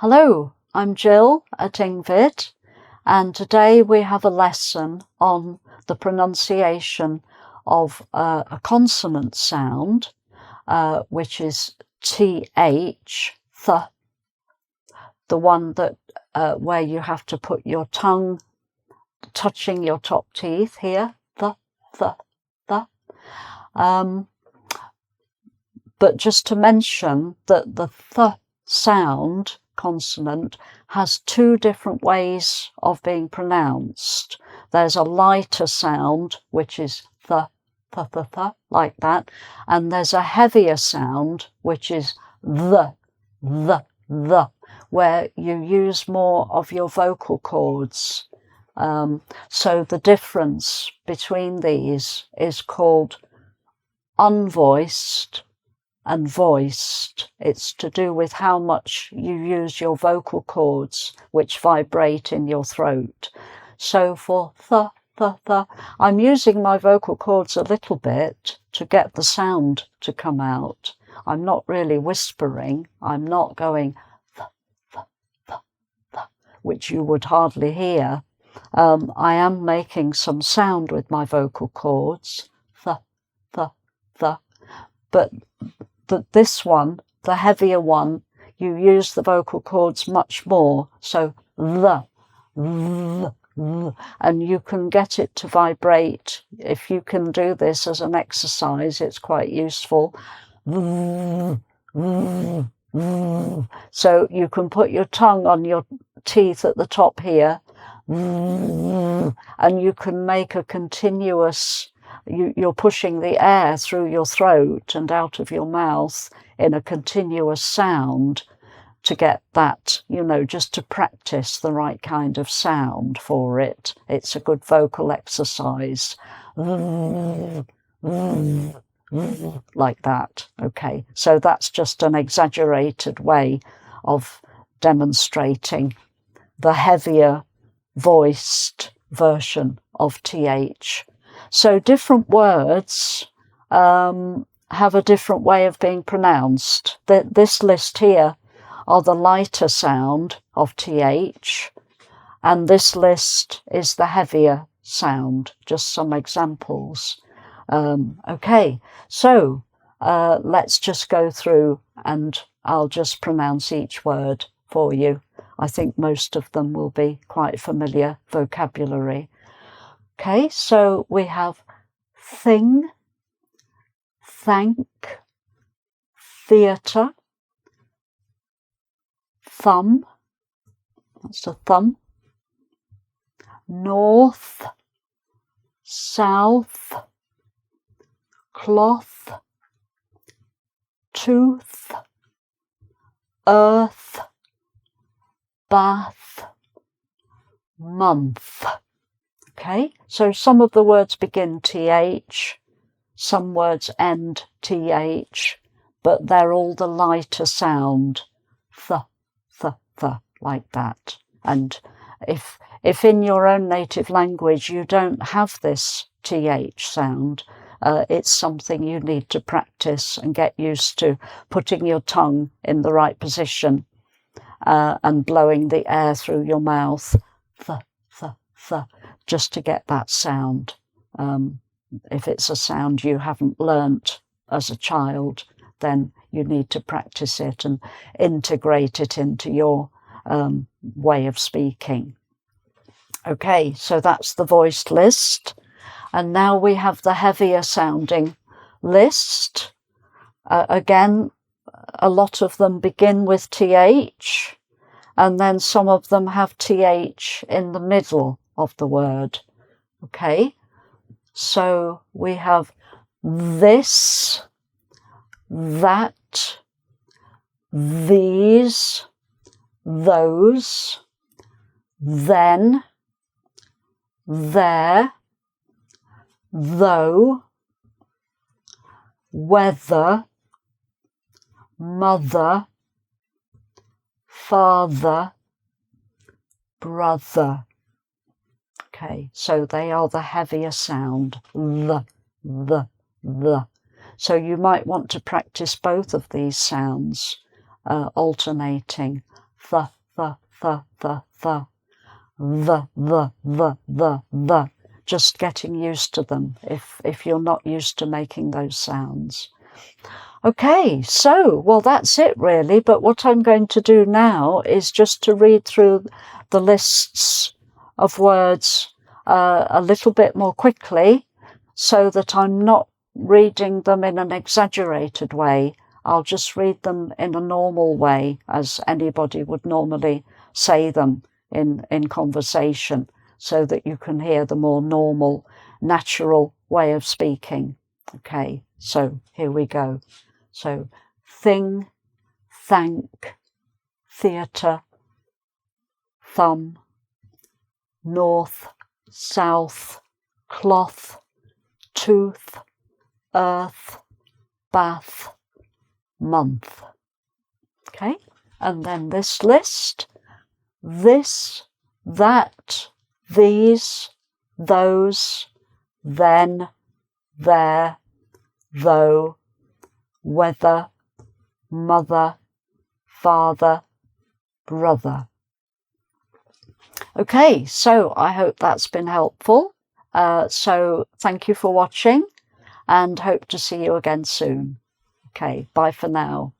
Hello, I'm Jill at engVid, and today we have a lesson on the pronunciation of a consonant sound, which is TH, the one that where you have to put your tongue touching your top teeth here, the. But just to mention that the th sound consonant has two different ways of being pronounced. There's a lighter sound, which is th, like that, and there's a heavier sound, which is the, where you use more of your vocal cords. So the difference between these is called unvoiced and voiced. It's to do with how much you use your vocal cords, which vibrate in your throat. So for th, I'm using my vocal cords a little bit to get the sound to come out. I'm not really whispering. I'm not going th, which you would hardly hear. I am making some sound with my vocal cords, th, but this one, the heavier one, you use the vocal cords much more. So and you can get it to vibrate. If you can do this as an exercise, it's quite useful. So you can put your tongue on your teeth at the top here, and you can make a continuous, you're pushing the air through your throat and out of your mouth in a continuous sound to get that, just to practice the right kind of sound for it. It's a good vocal exercise. Like that. Okay, so that's just an exaggerated way of demonstrating the heavier voiced version of TH. So different words have a different way of being pronounced. This list here are the lighter sound of TH, and this list is the heavier sound. Just some examples. Okay, so let's just go through and I'll just pronounce each word for you. I think most of them will be quite familiar vocabulary. Okay, so we have thing, thank, theatre, thumb, that's a thumb, north, south, cloth, tooth, earth, bath, month. Okay, so some of the words begin TH, some words end TH, but they're all the lighter sound, th, like that. And if in your own native language you don't have this TH sound, it's something you need to practice and get used to, putting your tongue in the right position and blowing the air through your mouth, th, just to get that sound. If it's a sound you haven't learnt as a child, then you need to practice it and integrate it into your way of speaking. Okay, so that's the voiced list. And now we have the heavier sounding list. Again, a lot of them begin with TH, and then some of them have TH in the middle of the word. Okay, so we have this, that, these, those, then, there, though, whether, mother, father, brother. Okay, so they are the heavier sound, the. So you might want to practice both of these sounds, alternating the, the. Just getting used to them if you're not used to making those sounds. Okay, so, well, that's it really, but what I'm going to do now is just to read through the lists of words a little bit more quickly so that I'm not reading them in an exaggerated way. I'll just read them in a normal way as anybody would normally say them in conversation so that you can hear the more normal, natural way of speaking. Okay, so here we go. So, thing, thank, theatre, thumb, north, south, cloth, tooth, earth, bath, month. Okay, and then this list: this, that, these, those, then, there, though, whether, mother, father, brother. Okay, so I hope that's been helpful. So thank you for watching and hope to see you again soon. Okay, bye for now.